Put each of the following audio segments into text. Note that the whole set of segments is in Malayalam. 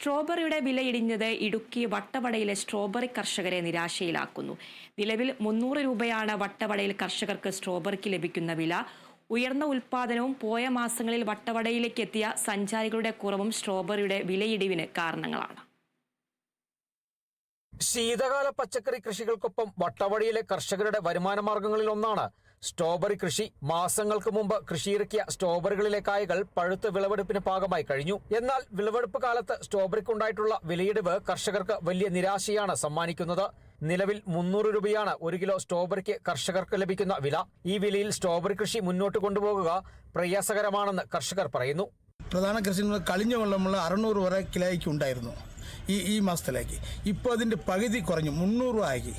സ്ട്രോബെറിയുടെ വിലയിടിഞ്ഞത് ഇടുക്കി വട്ടവടയിലെ സ്ട്രോബെറി കർഷകരെ നിരാശയിലാക്കുന്നു. നിലവിൽ 300 രൂപയാണ് വട്ടവടയിൽ കർഷകർക്ക് സ്ട്രോബെറിക്ക് ലഭിക്കുന്ന വില. ഉയർന്ന ഉൽപാദനവും പോയ മാസങ്ങളിൽ വട്ടവടയിലേക്ക് എത്തിയ സഞ്ചാരികളുടെ കുറവും സ്ട്രോബെറിയുടെ വിലയിടിവിന് കാരണങ്ങളാണ്. ശീതകാല പച്ചക്കറി കൃഷികൾക്കൊപ്പം വട്ടവടയിലെ കർഷകരുടെ വരുമാന മാർഗങ്ങളിൽ ഒന്നാണ് സ്ട്രോബെറി കൃഷി. മാസങ്ങൾക്ക് മുമ്പ് കൃഷിയിറക്കിയ സ്ട്രോബെറികളിലെ കായകൾ പഴുത്ത് വിളവെടുപ്പിന് പാകമായി കഴിഞ്ഞു. എന്നാൽ വിളവെടുപ്പ് കാലത്ത് സ്ട്രോബെറിക്കുണ്ടായിട്ടുള്ള വിലയിടിവ് കർഷകർക്ക് വലിയ നിരാശയാണ് സമ്മാനിക്കുന്നത്. നിലവിൽ 300 രൂപയാണ് 1 കിലോ സ്ട്രോബെറിക്ക് കർഷകർക്ക് ലഭിക്കുന്ന വില. ഈ വിലയിൽ സ്ട്രോബെറി കൃഷി മുന്നോട്ട് കൊണ്ടുപോകുക പ്രയാസകരമാണെന്ന് കർഷകർ പറയുന്നു. പ്രധാന കൃഷി കഴിഞ്ഞ കൊല്ലമുള്ള 600 വരെ കിലോയ്ക്ക് ഉണ്ടായിരുന്നു. ഈ മാസത്തിലേക്ക് ഇപ്പോൾ അതിൻ്റെ പകുതി കുറഞ്ഞു 300 ആക്കി.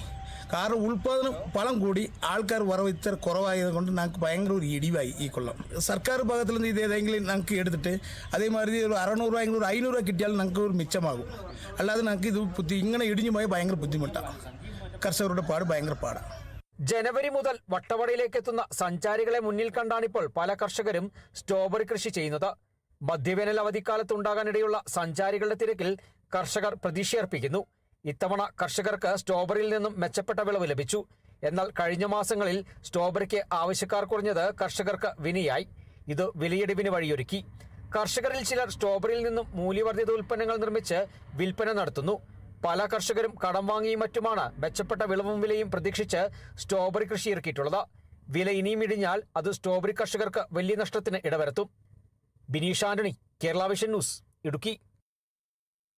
കാരണം ഉൽപ്പാദനം പണം കൂടി, ആൾക്കാർ വരവ് ഇത്ര കുറവായത് കൊണ്ട് ഞങ്ങൾക്ക് ഭയങ്കര ഒരു ഇടിവായി ഈ കൊല്ലം. സർക്കാർ ഭാഗത്തിൽ നിന്ന് ഇത് ഏതെങ്കിലും ഞങ്ങൾക്ക് എടുത്തിട്ട് അതേമാതിരി ഒരു 600 500 കിട്ടിയാൽ ഞങ്ങൾക്ക് ഒരു മിച്ചമാകും. അല്ലാതെ ഞങ്ങൾക്ക് ഇത് ഇങ്ങനെ ഇടിഞ്ഞു പോയാൽ ഭയങ്കര ബുദ്ധിമുട്ടാണ്. കർഷകരുടെ ഭയങ്കര പാടാണ്. ജനുവരി മുതൽ വട്ടവടയിലേക്ക് എത്തുന്ന സഞ്ചാരികളെ മുന്നിൽ കണ്ടാണിപ്പോൾ പല കർഷകരും സ്ട്രോബെറി കൃഷി ചെയ്യുന്നത്. മധ്യവേനൽ അവധിക്കാലത്ത് ഉണ്ടാകാനിടയുള്ള സഞ്ചാരികളുടെ തിരക്കിൽ കർഷകർ പ്രതീക്ഷയർപ്പിക്കുന്നു. ഇത്തവണ കർഷകർക്ക് സ്ട്രോബെറിയിൽ നിന്നും മെച്ചപ്പെട്ട വിളവ് ലഭിച്ചു. എന്നാൽ കഴിഞ്ഞ മാസങ്ങളിൽ സ്ട്രോബെറിക്ക് ആവശ്യക്കാർ കുറഞ്ഞത് കർഷകർക്ക് വിനയായി. ഇത് വിലയിടിവിന് വഴിയൊരുക്കി. കർഷകരിൽ ചിലർ സ്ട്രോബെറിയിൽ നിന്നും മൂല്യവർദ്ധിത ഉൽപ്പന്നങ്ങൾ നിർമ്മിച്ച് വിൽപ്പന നടത്തുന്നു. പല കർഷകരും കടം വാങ്ങിയും മറ്റുമാണ് മെച്ചപ്പെട്ട വിളവും വിലയും പ്രതീക്ഷിച്ച് സ്ട്രോബെറി കൃഷി ഇറക്കിയിട്ടുള്ളത്. വില ഇനിയും ഇടിഞ്ഞാൽ അത് സ്ട്രോബെറി കർഷകർക്ക് വലിയ നഷ്ടത്തിന് ഇടവരുത്തും. Bineesh Antony, Kerala vision news, Idukki.